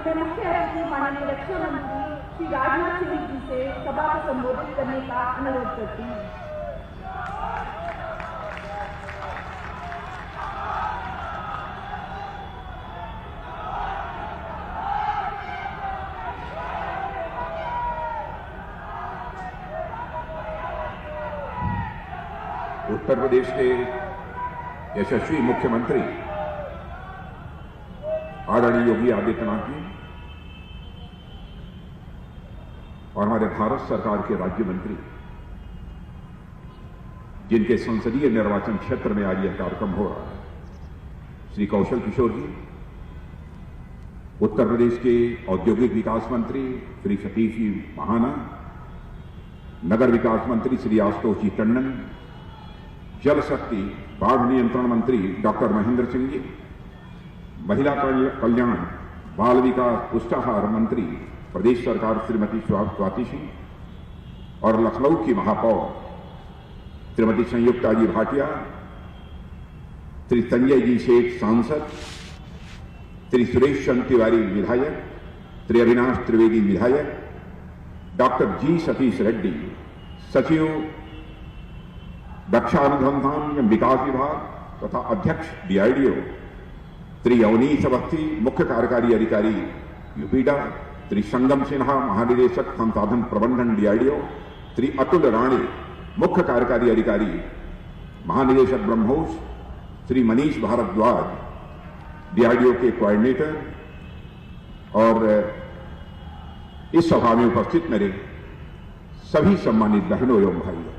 मैं मुख्य अतिथि माननीय रक्षा मंत्री श्री राजनाथ सिंह जी से सभा को संबोधित करने का अनुरोध करती हूँ। उत्तर प्रदेश के यशस्वी मुख्यमंत्री आदरणीय योगी आदित्यनाथ जी और हमारे भारत सरकार के राज्य मंत्री, जिनके संसदीय निर्वाचन क्षेत्र में आज यह कार्यक्रम हो रहा है, श्री कौशल किशोर जी, उत्तर प्रदेश के औद्योगिक विकास मंत्री श्री सतीश जी महाना, नगर विकास मंत्री श्री आशुतोष जी टंडन, जल शक्ति बाढ़ नियंत्रण मंत्री डॉक्टर महेंद्र सिंह जी, महिला कल्याण बाल विकास पुष्टाहार मंत्री प्रदेश सरकार श्रीमती स्वाति सिंह और लखनऊ की महापौर श्रीमती संयुक्ता जी भाटिया, श्री संजय जी शेख सांसद, श्री सुरेश चंद्र तिवारी विधायक, श्री अविनाश त्रिवेदी विधायक, डॉक्टर जी सतीश रेड्डी सचिव रक्षा अनुसंधान एवं विकास विभाग तथा अध्यक्ष डीआरडीओ, श्री अवनीश अवस्थी मुख्य कार्यकारी अधिकारी यूपीडा, श्री संगम सिन्हा महानिदेशक संसाधन प्रबंधन डीआरडीओ, श्री अतुल राणे मुख्य कार्यकारी अधिकारी महानिदेशक ब्रह्मोस, श्री मनीष भारद्वाज डीआरडीओ के कोऑर्डिनेटर और इस सभा में उपस्थित मेरे सभी सम्मानित बहनों एवं भाइयों,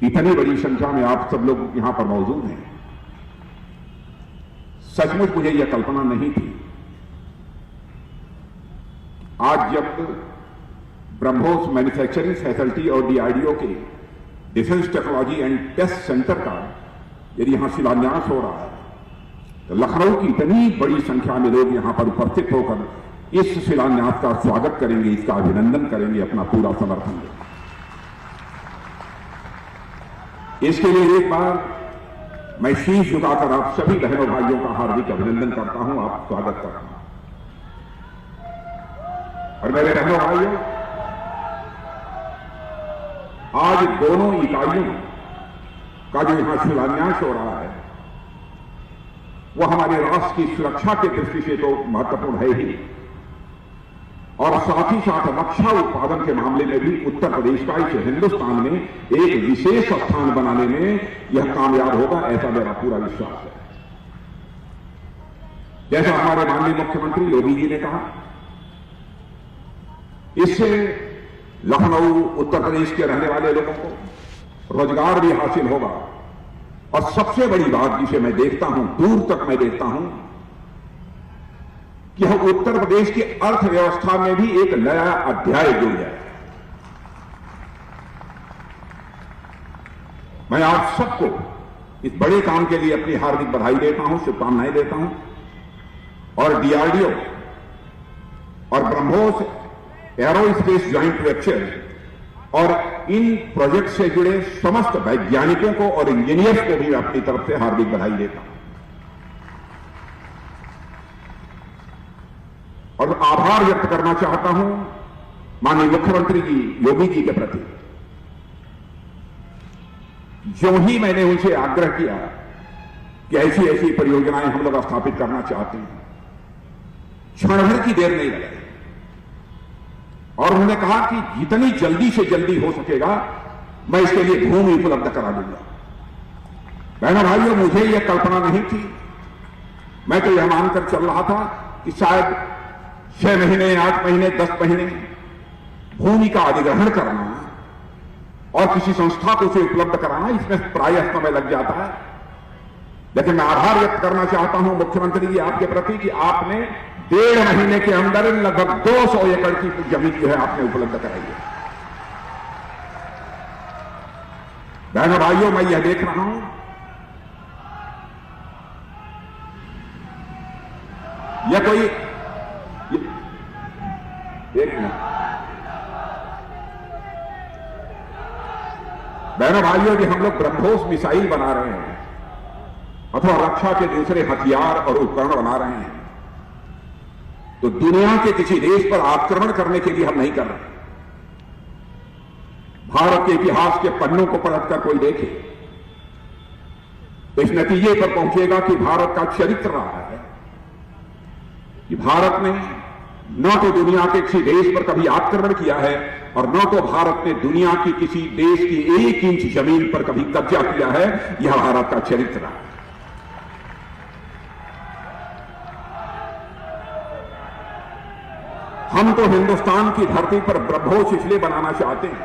इतनी बड़ी संख्या में आप सब लोग यहां पर मौजूद हैं। सचमुच मुझे यह कल्पना नहीं थी। आज जब ब्रह्मोस मैन्युफैक्चरिंग फैसिलिटी और डीआरडीओ के defence technology and test centre का यदि यहां शिलान्यास हो रहा है, तो लखनऊ की इतनी बड़ी संख्या में लोग यहां पर उपस्थित होकर इस शिलान्यास का स्वागत करेंगे, इसका अभिनंदन करेंगे, अपना पूरा समर्थन देंगे। इसके लिए एक बार मैं शीश झुकाकर आप सभी बहनों भाइयों का हार्दिक अभिनंदन करता हूं, आप स्वागत करता हूं। और मेरे बहनों भाइयों, आज दोनों इकाइयों का जो यहां शिलान्यास हो रहा है, वह हमारे राष्ट्र की सुरक्षा की दृष्टि से तो महत्वपूर्ण है ही, और साथ ही साथ रक्षा उत्पादन के मामले में भी उत्तर प्रदेश का इस हिंदुस्तान में एक विशेष स्थान बनाने में यह कामयाब होगा, ऐसा मेरा पूरा विश्वास है। जैसा हमारे माननीय मुख्यमंत्री योगी जी ने कहा, इससे लखनऊ उत्तर प्रदेश के रहने वाले लोगों को रोजगार भी हासिल होगा, और सबसे बड़ी बात जिसे मैं देखता हूं, दूर तक मैं देखता हूं कि हम उत्तर प्रदेश की अर्थव्यवस्था में भी एक नया अध्याय जुड़ जाए। मैं आप सबको इस बड़े काम के लिए अपनी हार्दिक बधाई देता हूं, शुभकामनाएं देता हूं, और डीआरडीओ और ब्रह्मोस एरोस्पेस ज्वाइंट वेंचर और इन प्रोजेक्ट से जुड़े समस्त वैज्ञानिकों को और इंजीनियर्स को भी अपनी तरफ से हार्दिक बधाई देता हूं, और आभार व्यक्त करना चाहता हूं माननीय मुख्यमंत्री जी योगी जी के प्रति। जो ही मैंने उनसे आग्रह किया कि ऐसी ऐसी परियोजनाएं हम लोग स्थापित करना चाहते हैं, क्षण भर की देर नहीं लगाई, और उन्होंने कहा कि जितनी जल्दी से जल्दी हो सकेगा मैं इसके लिए भूमि उपलब्ध करा दूंगा। बहनों भाइयों, मुझे यह कल्पना नहीं थी, मैं तो यह मानकर चल रहा था कि शायद 6 महीने, 8 महीने, 10 महीने भूमि का अधिग्रहण करना और किसी संस्था को उसे उपलब्ध कराना, इसमें प्रायः समय लग जाता है। लेकिन मैं आभार व्यक्त करना चाहता हूं मुख्यमंत्री जी आपके प्रति कि आपने 1.5 महीने के अंदर लगभग 200 एकड़ की जमीन जो है आपने उपलब्ध कराई है। बहनों भाइयों, मैं यह देख रहा हूं, यह कोई एक मिनट, बहनों भाइयों, कि हम लोग ब्रह्मोस मिसाइल बना रहे हैं अथवा रक्षा के दूसरे हथियार और उपकरण बना रहे हैं, तो दुनिया के किसी देश पर आक्रमण करने के लिए हम नहीं कर रहे। भारत के इतिहास के पन्नों को पलटकर कोई देखे तो इस नतीजे पर पहुंचेगा कि भारत का चरित्र रहा है कि भारत ने न तो दुनिया के किसी देश पर कभी आक्रमण किया है और न तो भारत ने दुनिया की किसी देश की 1 इंच जमीन पर कभी कब्जा किया है। यह भारत का चरित्र रहा है। हम तो हिंदुस्तान की धरती पर ब्रह्मोस इसलिए बनाना चाहते हैं,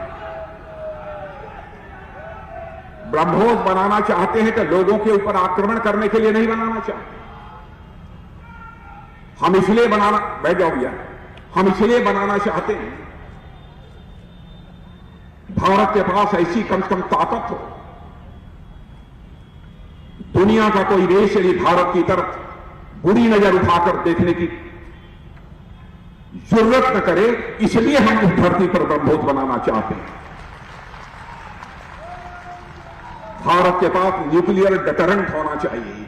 ब्रह्मोस बनाना चाहते हैं तो लोगों के ऊपर आक्रमण करने के लिए नहीं बनाना चाहते। हम इसलिए बनाना, बैठ जाओ भैया, हम इसलिए बनाना चाहते हैं भारत के पास ऐसी कम से कम ताकत हो, दुनिया का कोई देश यदि भारत की तरफ बुरी नजर उठाकर देखने की जरूरत न करे, इसलिए हम इस धरती पर ब्रह्मोस बनाना चाहते हैं। भारत के पास न्यूक्लियर डिटरेंट होना चाहिए,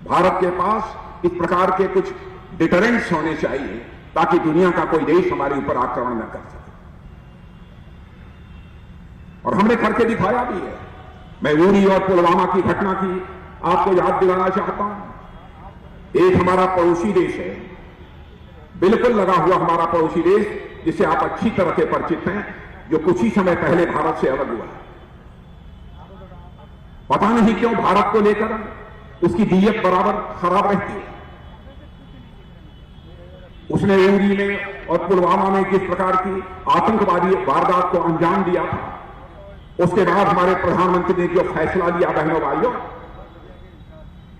भारत के पास इस प्रकार के कुछ डिटरेंट्स होने चाहिए ताकि दुनिया का कोई देश हमारे ऊपर आक्रमण न कर सके। और हमने करके दिखाया भी है। मैं उरी और पुलवामा की घटना की आपको याद दिलाना चाहता हूं। एक हमारा पड़ोसी देश है, बिल्कुल लगा हुआ हमारा पड़ोसी देश, जिसे आप अच्छी तरह से परिचित हैं, जो कुछ ही समय पहले भारत से अलग हुआ। पता नहीं क्यों भारत को लेकर उसकी नीयत बराबर खराब रहती है। उसने उरी में और पुलवामा में किस प्रकार की आतंकवादी वारदात को अंजाम दिया था, उसके बाद हमारे प्रधानमंत्री ने जो फैसला लिया बहनों भाइयों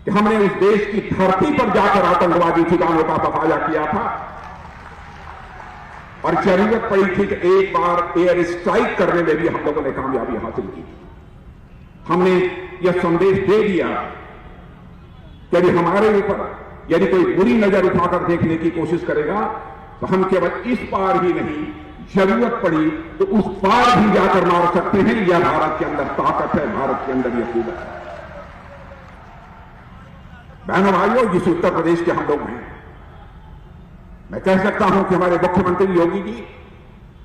कि हमने उस देश की धरती पर जाकर आतंकवादी ठिकानों का सफाया किया था और जरूरत पड़ी थी कि एक बार एयर स्ट्राइक करने में भी हम लोगों ने कामयाबी हासिल की। हमने यह संदेश दे दिया कि यदि हमारे ऊपर यदि कोई बुरी नजर उठाकर देखने की कोशिश करेगा तो हम केवल इस पार ही नहीं, जरूरत पड़ी तो उस पार भी जाकर मार सकते हैं। यह भारत के अंदर ताकत है, भारत के अंदर यह कुवत है। बहनों भाइयों, जिस उत्तर प्रदेश के हम लोग हैं, मैं कह सकता हूं कि हमारे मुख्यमंत्री योगी जी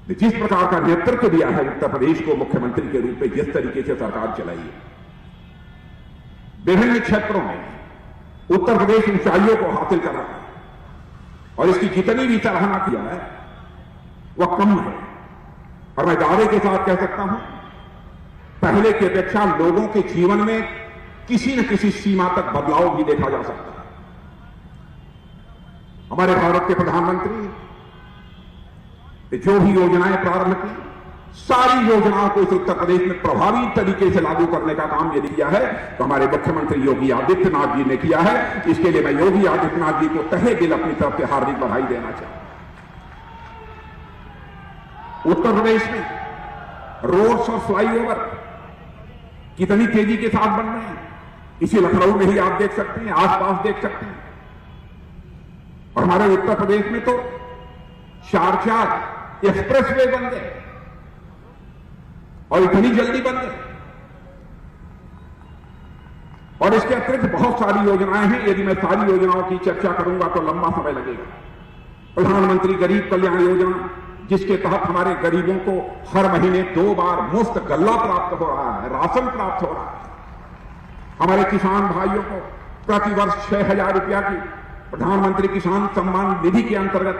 ने जिस प्रकार का नेतृत्व दिया है उत्तर प्रदेश को मुख्यमंत्री के रूप में, जिस तरीके से सरकार चलाई है, विभिन्न क्षेत्रों में उत्तर प्रदेश ऊंचाइयों को हासिल कर रहा है और इसकी जितनी भी सराहना किया है वह कम है। और मैं दावे के साथ कह सकता हूं, पहले की अपेक्षा लोगों के जीवन में किसी न किसी सीमा तक बदलाव भी देखा जा सकता है। हमारे भारत के प्रधानमंत्री ने जो भी योजनाएं प्रारंभ की, सारी योजनाओं को इस उत्तर प्रदेश में प्रभावी तरीके से लागू करने का काम यदि किया है तो हमारे मुख्यमंत्री योगी आदित्यनाथ जी ने किया है। इसके लिए मैं योगी आदित्यनाथ जी को तहे दिल अपनी तरफ से हार्दिक बधाई देना चाहता हूं। उत्तर प्रदेश में रोड्स और फ्लाईओवर कितनी तेजी के साथ बन रहे हैं, इसी लखनऊ में ही आप देख सकते हैं, आसपास देख सकते हैं। और हमारे उत्तर प्रदेश में तो 4 एक्सप्रेसवे बन गए और इतनी जल्दी बन गए। और इसके अतिरिक्त बहुत सारी योजनाएं हैं, यदि मैं सारी योजनाओं की चर्चा करूंगा तो लंबा समय लगेगा। प्रधानमंत्री गरीब कल्याण योजना, जिसके तहत हमारे गरीबों को हर महीने 2 बार मुफ्त गल्ला प्राप्त हो रहा है, राशन प्राप्त हो रहा है। हमारे किसान भाइयों को प्रतिवर्ष 6,000 रुपया की प्रधानमंत्री किसान सम्मान निधि के अंतर्गत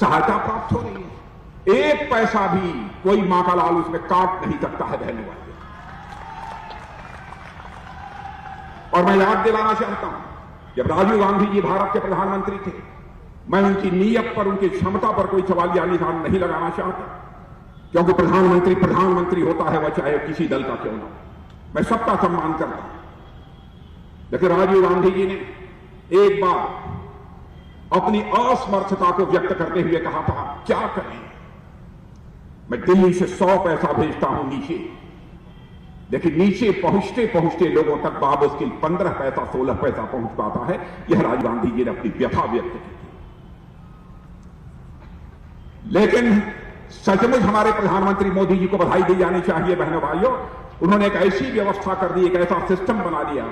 सहायता प्राप्त हो रही है। 1 पैसा भी कोई मां का लाल उसमें काट नहीं सकता है बहनों भाइयों। और मैं याद दिलाना चाहता हूं, जब राजीव गांधी जी भारत के प्रधानमंत्री थे, मैं उनकी नीयत पर, उनकी क्षमता पर कोई सवालिया निशान नहीं लगाना चाहता, क्योंकि प्रधानमंत्री होता है, वह चाहे किसी दल का क्यों ना हो। मैं सबका सम्मान करता हूं, लेकिन राजीव गांधी जी ने एक बार अपनी असमर्थता को व्यक्त करते हुए कहा था, क्या करें, मैं दिल्ली से 100 पैसा भेजता हूं नीचे, लेकिन नीचे पहुंचते पहुंचते लोगों तक बामुश्किल 15 पैसा 16 पैसा पहुंच पाता है। यह राजीव गांधी जी ने अपनी व्यथा व्यक्त की थी। लेकिन सचमुच हमारे प्रधानमंत्री मोदी जी को बधाई दी जानी चाहिए बहनों भाइयों। उन्होंने एक ऐसी व्यवस्था कर दी, एक ऐसा सिस्टम बना दिया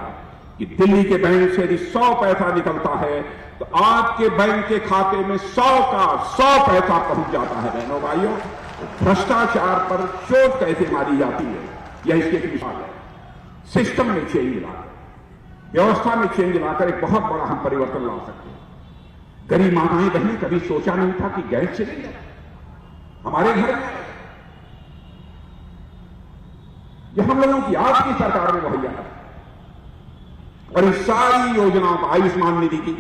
कि दिल्ली के बैंक से यदि 100 पैसा निकलता है तो आपके बैंक के खाते में 100 का 100 पैसा पहुंच जाता है। बहनों भाइयों, भ्रष्टाचार पर चोट कैसे मारी जाती है, यह इसकी एक मिसाल है। सिस्टम में चेंज लाकर, व्यवस्था में चेंज लाकर एक बहुत बड़ा हम परिवर्तन ला सकते हैं। गरीब माताएं बहनें कभी सोचा नहीं था कि गैस चलेगा हमारे घर में। यह हम लोगों की आपकी सरकार ने मुहैया है। और इस सारी योजनाओं का, आयुष्मान निधि की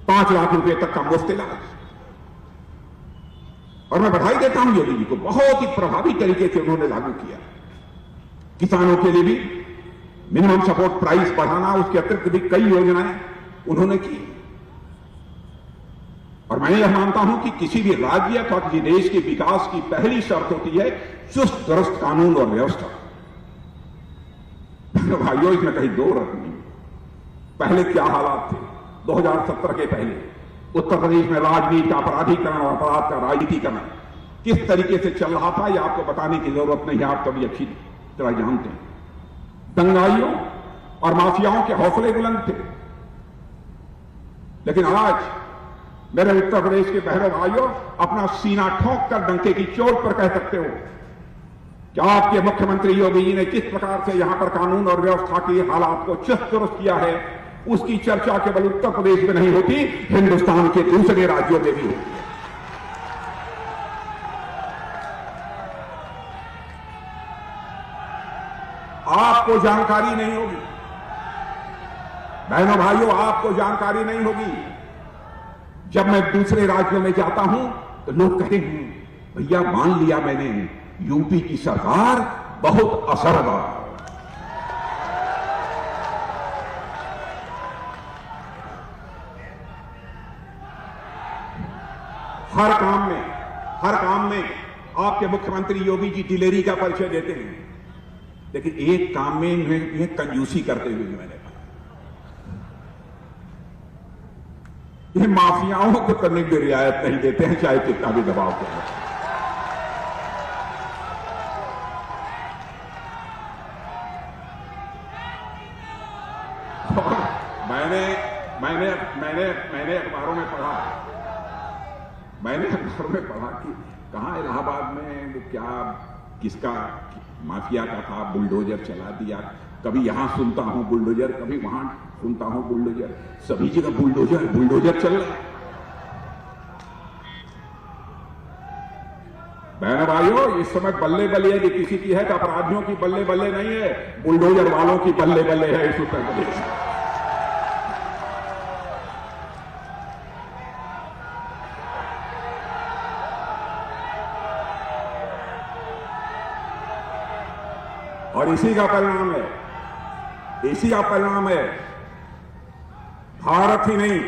5 लाख रुपए तक का मुफ्त इलाज, और मैं बधाई देता हूं योगी जी को, बहुत ही प्रभावी तरीके से उन्होंने लागू किया। किसानों के लिए भी मिनिमम सपोर्ट प्राइस बढ़ाना, उसके अतिरिक्त भी कई योजनाएं उन्होंने की। और मैं यह मानता हूं कि किसी भी राज्य अथवा किसी देश के विकास की पहली शर्त होती है चुस्त दुरुस्त कानून और व्यवस्था। भाइयों, इसमें कहीं दो रख नहीं। पहले क्या हालात थे 2017 के पहले उत्तर प्रदेश में राजनीति का अपराधीकरण और अपराध का राजनीतिकरण किस तरीके से चल रहा था, यह आपको बताने की जरूरत नहीं है, आप कभी अच्छी तरह जानते हैं। दंगाइयों और माफियाओं के हौसले बुलंद थे। लेकिन आज मेरे उत्तर प्रदेश के बहनों भाइयों, अपना सीना ठोंक कर डंके की चोट पर कह सकते हो कि आपके मुख्यमंत्री योगी जी ने किस प्रकार से यहां पर कानून और व्यवस्था के हालात को चुस्त दुरुस्त किया है। उसकी चर्चा केवल उत्तर प्रदेश में नहीं होती, हिंदुस्तान के दूसरे राज्यों में भी होती है। आपको जानकारी नहीं होगी बहनों भाइयों, आपको जानकारी नहीं होगी। जब मैं दूसरे राज्यों में जाता हूं तो लोग कहते हैं, भैया मान लिया मैंने, यूपी की सरकार बहुत असरदार। हर काम में आपके मुख्यमंत्री योगी जी दिलेरी का परिचय देते हैं, लेकिन एक काम में इन्हें कंजूसी करते हुए मैंने कहा, ये माफियाओं को करने की रियायत नहीं देते हैं, चाहे कितना भी दबाव करें। मैंने अखबारों में पढ़ा कि कहां इलाहाबाद में वो क्या किसका माफिया का था, बुलडोजर चला दिया। कभी यहां सुनता हूं बुलडोजर, कभी वहां सुनता हूं बुलडोजर, सभी जगह बुलडोजर चल रहा है। बहन भाइयों, इस समय बल्ले बल्ले यदि किसी की है तो अपराधियों की बल्ले बल्ले नहीं है, बुलडोजर वालों की बल्ले बल्ले है इस उत्तर प्रदेश में। और इसी का परिणाम है भारत ही नहीं,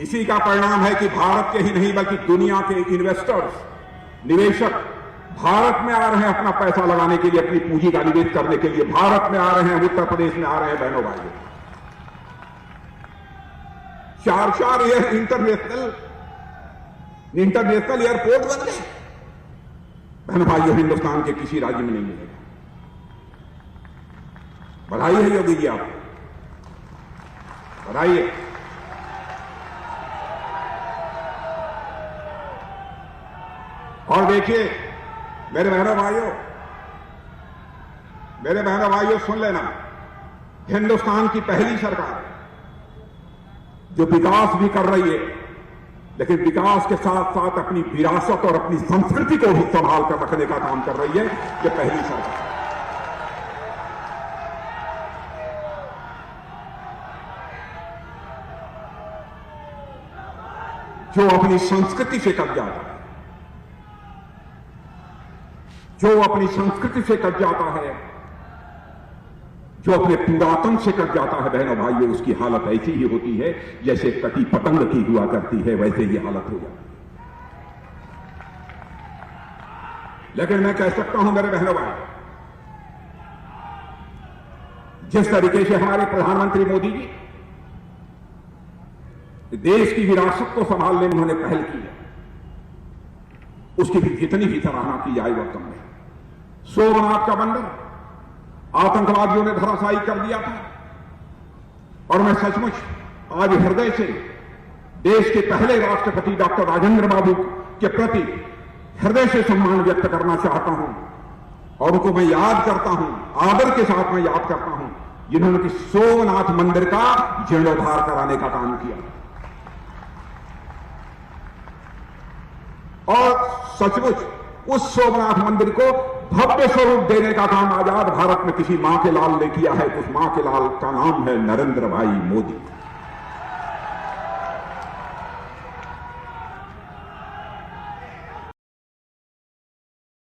इसी का परिणाम है कि भारत के ही नहीं बल्कि दुनिया के इन्वेस्टर्स, निवेशक भारत में आ रहे हैं अपना पैसा लगाने के लिए, अपनी पूंजी का निवेश करने के लिए भारत में आ रहे हैं, उत्तर प्रदेश में आ रहे हैं। बहनों भाइयों, 4 इंटरनेशनल एयरपोर्ट बन गए। बहन भाइयों, हिंदुस्तान के किसी राज्य में नहीं मिलेगा। बधाई है योगी जी, आप बधाई है। और देखिए मेरे बहनों भाइयों सुन लेना, हिंदुस्तान की पहली सरकार जो विकास भी कर रही है, लेकिन विकास के साथ साथ अपनी विरासत और अपनी संस्कृति को भी संभाल कर रखने का काम कर रही है, ये पहली सरकार। जो अपनी संस्कृति से कट जाता है, जो अपनी संस्कृति से कट जाता है, जो अपने पुरातन से कट जाता है, बहनों भाइयों, उसकी हालत ऐसी ही होती है जैसे कटी पतंग की हुआ करती है, वैसे ही हालत हो जाती है। लेकिन मैं कह सकता हूं मेरे बहनों भाई, जिस तरीके से हमारे प्रधानमंत्री मोदी जी देश की विरासत को संभालने में उन्होंने पहल की है, उसकी भी जितनी भी सराहना की जाए वह कम है। सोमनाथ का मंदिर आतंकवादियों ने धराशायी कर दिया था। और मैं सचमुच आज हृदय से देश के पहले राष्ट्रपति डॉक्टर राजेंद्र बाबू के प्रति हृदय से सम्मान व्यक्त करना चाहता हूं और उनको मैं याद करता हूं, आदर के साथ मैं याद करता हूं, जिन्होंने कि सोमनाथ मंदिर का जीर्णोद्धार कराने का काम किया। और सचमुच उस सोमनाथ मंदिर को भव्य स्वरूप देने का काम आजाद भारत में किसी मां के लाल ने किया है। उस मां के लाल का नाम है नरेंद्र भाई मोदी।